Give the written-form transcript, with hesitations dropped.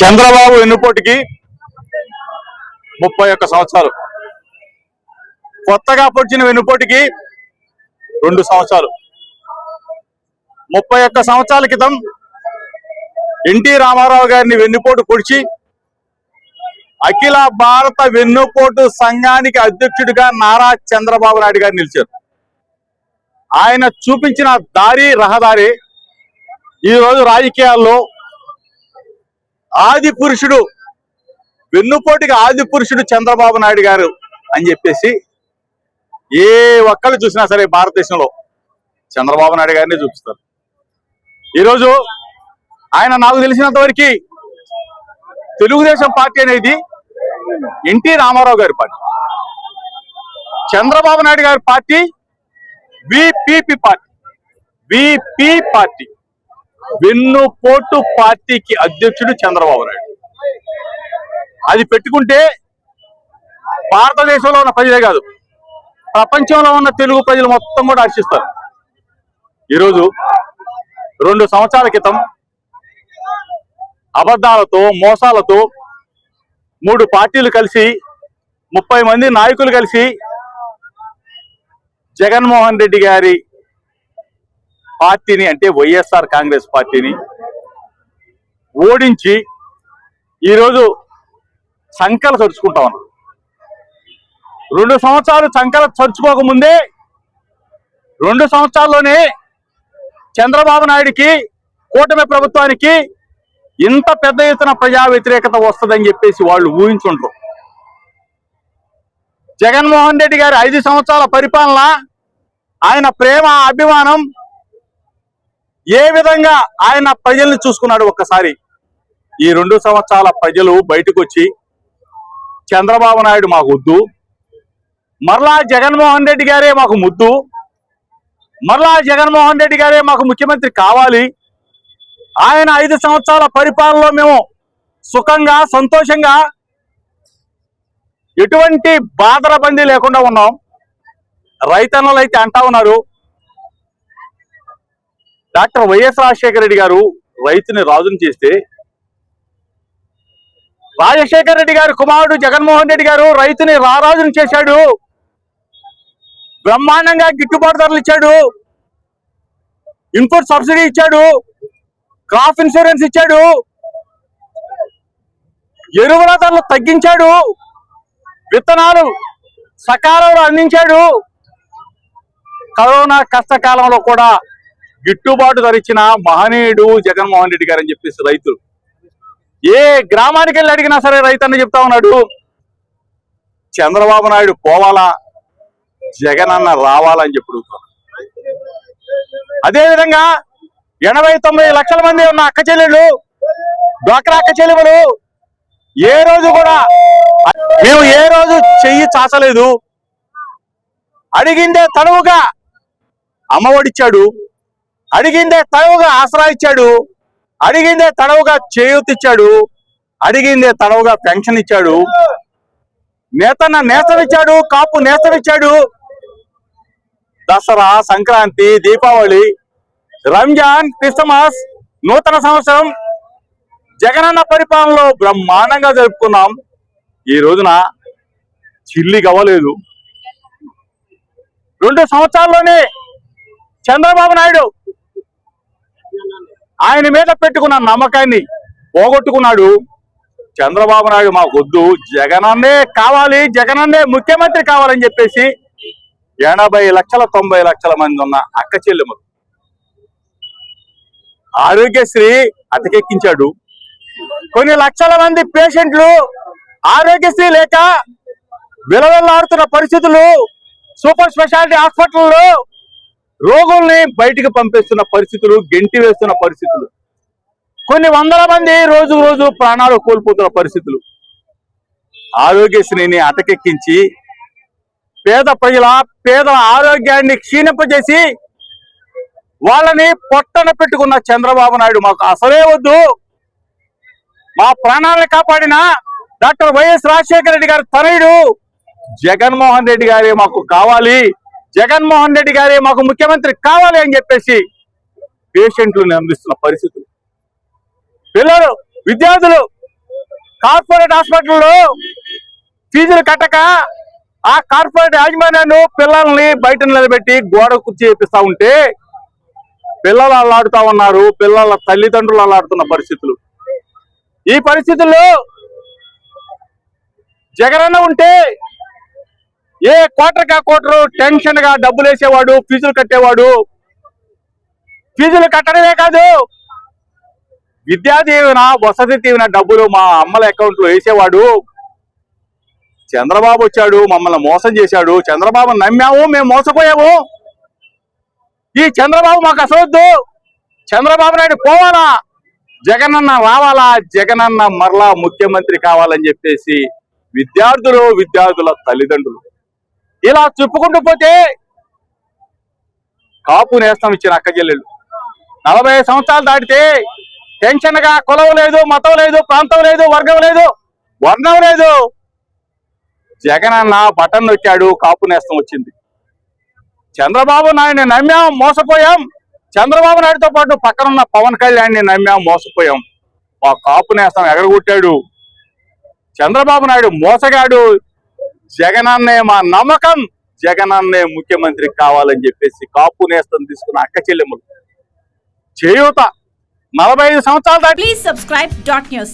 చంద్రబాబు వెన్నుపోటుకి 31 సంవత్సరాలు, కొత్తగా పొడిచిన వెన్నుపోటుకి 2 సంవత్సరాలు. 31 సంవత్సరాల క్రితం ఎన్టీ రామారావు గారిని వెన్నుపోటు పొడిచి అఖిల భారత వెన్నుపోటు సంఘానికి అధ్యక్షుడిగా నారా చంద్రబాబు నాయుడు గారు నిలిచారు. ఆయన చూపించిన రహదారి ఈరోజు రాజకీయాల్లో ఆది పురుషుడు, వెన్నుపోటుకి ఆది పురుషుడు చంద్రబాబు నాయుడు గారు అని చెప్పేసి ఏ ఒక్కళ్ళు చూసినా సరే భారతదేశంలో చంద్రబాబు నాయుడు గారిని చూపిస్తారు. ఈరోజు ఆయన నాకు తెలిసినంత వరకు తెలుగుదేశం పార్టీ అనేది ఎన్టీ రామారావు గారి పార్టీ, చంద్రబాబు నాయుడు గారి పార్టీ విపిపి పార్టీ, వెన్నుపోటు పార్టీకి అధ్యక్షుడు చంద్రబాబు నాయుడు. అది పెట్టుకుంటే భారతదేశంలో ఉన్న ప్రజలే కాదు, ప్రపంచంలో ఉన్న తెలుగు ప్రజలు మొత్తం కూడా హర్షిస్తారు. ఈరోజు 2 సంవత్సరాల క్రితం అబద్ధాలతో, మోసాలతో 3 పార్టీలు కలిసి 30 మంది నాయకులు కలిసి జగన్మోహన్ రెడ్డి గారి పార్టీని, అంటే వైఎస్ఆర్ కాంగ్రెస్ పార్టీని ఓడించి ఈరోజు సంకల చరుచుకుంటా ఉన్నాం. 2 సంవత్సరాలు సంకల చరుచుకోకముందే 2 సంవత్సరాల్లోనే చంద్రబాబు నాయుడికి, కూటమి ప్రభుత్వానికి ఇంత పెద్ద ఎత్తున ప్రజా వ్యతిరేకత వస్తుందని చెప్పేసి వాళ్ళు ఊహించుంటారు. జగన్మోహన్ రెడ్డి గారి 5 సంవత్సరాల పరిపాలన, ఆయన ప్రేమ, అభిమానం, ఏ విధంగా ఆయన ప్రజల్ని చూసుకున్నాడు ఒక్కసారి. ఈ 2 సంవత్సరాల ప్రజలు బయటకు వచ్చి చంద్రబాబు నాయుడు మాకు వద్దు, మరలా జగన్మోహన్ రెడ్డి గారే మాకు ముద్దు, మరలా జగన్మోహన్ రెడ్డి గారే మాకు ముఖ్యమంత్రి కావాలి, ఆయన 5 సంవత్సరాల పరిపాలనలో మేము సుఖంగా, సంతోషంగా, ఎటువంటి బాధరబందీ లేకుండా ఉన్నాం. రైతన్నలు అయితే అంటా ఉన్నారు, డాక్టర్ వైఎస్ రాజశేఖర రెడ్డి గారు రైతుని రాజుని చేస్తే, రాజశేఖర రెడ్డి గారి కుమారుడు జగన్మోహన్ రెడ్డి గారు రైతుని రారాజుని చేశాడు, బ్రహ్మాండంగా గిట్టుబాటు ధరలు ఇచ్చాడు, ఇన్పుట్ సబ్సిడీ ఇచ్చాడు, క్రాప్ ఇన్సూరెన్స్ ఇచ్చాడు, ఎరువుల ధరలు తగ్గించాడు, విత్తనాలు సకాలంలో అందించాడు, కరోనా కష్టకాలంలో కూడా గిట్టుబాటు ధర ఇచ్చిన మహనీయుడు జగన్మోహన్ రెడ్డి గారు అని చెప్పేసి రైతులు ఏ గ్రామానికి వెళ్ళి అడిగినా సరే రైతన్న చెప్తా ఉన్నాడు, చంద్రబాబు నాయుడు పోవాలా, జగనన్న రావాలని చెప్పుడుతున్నారు. అదేవిధంగా 80-90 లక్షల మంది ఉన్న అక్క చెల్లెళ్ళు, డ్వాక్రా అక్క చెల్లెలు ఏ రోజు కూడా మేము ఏ రోజు చెయ్యి చాచలేదు. అడిగిందే తడవుగా అమ్మఒడిచ్చాడు, అడిగిందే తడవుగా ఆసరా ఇచ్చాడు, అడిగిందే తడవుగా చేయూతిచ్చాడు, అడిగిందే తడవుగా పెన్షన్ ఇచ్చాడు, నేతన్న నేస్తం ఇచ్చాడు, కాపు నేస్తం ఇచ్చాడు. దసరా, సంక్రాంతి, దీపావళి, రంజాన్, క్రిస్టమస్, నూతన సంవత్సరం జగనన్న పరిపాలనలో బ్రహ్మాండంగా జరుపుకున్నాం. ఈ రోజున చిల్లి గవ్వలేదు. 2 సంవత్సరాల్లోనే చంద్రబాబు నాయుడు ఆయన మీద పెట్టుకున్న నమ్మకాన్ని పోగొట్టుకున్నాడు. చంద్రబాబు నాయుడు మాకు వద్దు, జగనన్నే కావాలి, జగనన్నే ముఖ్యమంత్రి కావాలని చెప్పేసి 80 లక్షల 90 లక్షల మంది ఉన్న అక్క చెల్లెమ్మలు ఆరోగ్యశ్రీ అటకెక్కించాడు. కొన్ని లక్షల మంది పేషెంట్లు ఆరోగ్యశ్రీ లేక విలవిల్లాడుతున్న పరిస్థితులు, సూపర్ స్పెషాలిటీ హాస్పిటల్లో రోగుల్ని బయటికి పంపిస్తున్న పరిస్థితులు, గెంటి వేస్తున్న పరిస్థితులు, కొన్ని వందల మంది రోజు రోజు ప్రాణాలు కోల్పోతున్న పరిస్థితులు. ఆరోగ్యశ్రీని అటకెక్కించి పేదల ఆరోగ్యాన్ని క్షీణింపజేసి వాళ్ళని పొట్టన పెట్టుకున్న చంద్రబాబు నాయుడు మాకు అసలే వద్దు, మా ప్రాణాలను కాపాడిన డాక్టర్ వైఎస్ రాజశేఖర రెడ్డి గారి తనయుడు జగన్మోహన్ రెడ్డి గారే మాకు కావాలి, జగన్మోహన్ రెడ్డి గారే మాకు ముఖ్యమంత్రి కావాలి అని చెప్పేసి పేషెంట్లను అందిస్తున్న పరిస్థితులు. పిల్లలు విద్యార్థులు కార్పొరేట్ హాస్పిటల్లో ఫీజులు కట్టక ఆ కార్పొరేట్ యాజమాన్యాన్ని పిల్లల్ని బయట నిలబెట్టి గోడ కుర్చీ చేపిస్తా ఉంటే పిల్లలు అల్లాడుతా ఉన్నారు, పిల్లల తల్లిదండ్రులు అల్లాడుతున్న పరిస్థితులు. ఈ పరిస్థితుల్లో జగనన్న ఉంటే ఏ క్వార్టర్ టెన్షన్ గా డబ్బులు వేసేవాడు, ఫీజులు కట్టేవాడు. ఫీజులు కట్టడమే కాదు, విద్యా దీవెన, వసతి దీవెన డబ్బులు మా అమ్మల అకౌంట్ లో వేసేవాడు. చంద్రబాబు వచ్చాడు, మమ్మల్ని మోసం చేశాడు. చంద్రబాబు నమ్మాము, మేము మోసపోయాము. ఈ చంద్రబాబు మాకు అసలొద్దు. చంద్రబాబు నాయుడు పోవాలా, జగనన్న రావాలా, జగనన్న మరలా ముఖ్యమంత్రి కావాలని చెప్పేసి విద్యార్థుల తల్లిదండ్రులు ఇలా చెప్పుకుంటూ పోతే కాపు నేస్తం ఇచ్చిన అక్క చెల్లెళ్ళు 40 సంవత్సరాలు దాటితే టెన్షన్ గా కులం లేదు, మతం లేదు, ప్రాంతం లేదు, వర్గం లేదు, వర్ణం లేదు. జగనన్న బటన్ నొక్కాడు, కాపు నేస్తం వచ్చింది. చంద్రబాబు నాయుడిని నమ్మాం, మోసపోయాం. చంద్రబాబు నాయుడుతో పాటు పక్కనున్న పవన్ కళ్యాణ్ని నమ్మాం, మోసపోయాం. ఆ కాపు నేస్తం ఎగరగొట్టాడు. చంద్రబాబు నాయుడు మోసగాడు. జగనన్నే మా నమ్మకం, జగనన్నే ముఖ్యమంత్రి కావాలని చెప్పేసి కాపు నేస్తం తీసుకున్న అక్క చెల్లెమ్మలు చేయూత 45 సంవత్సరాలు. Please subscribe .news.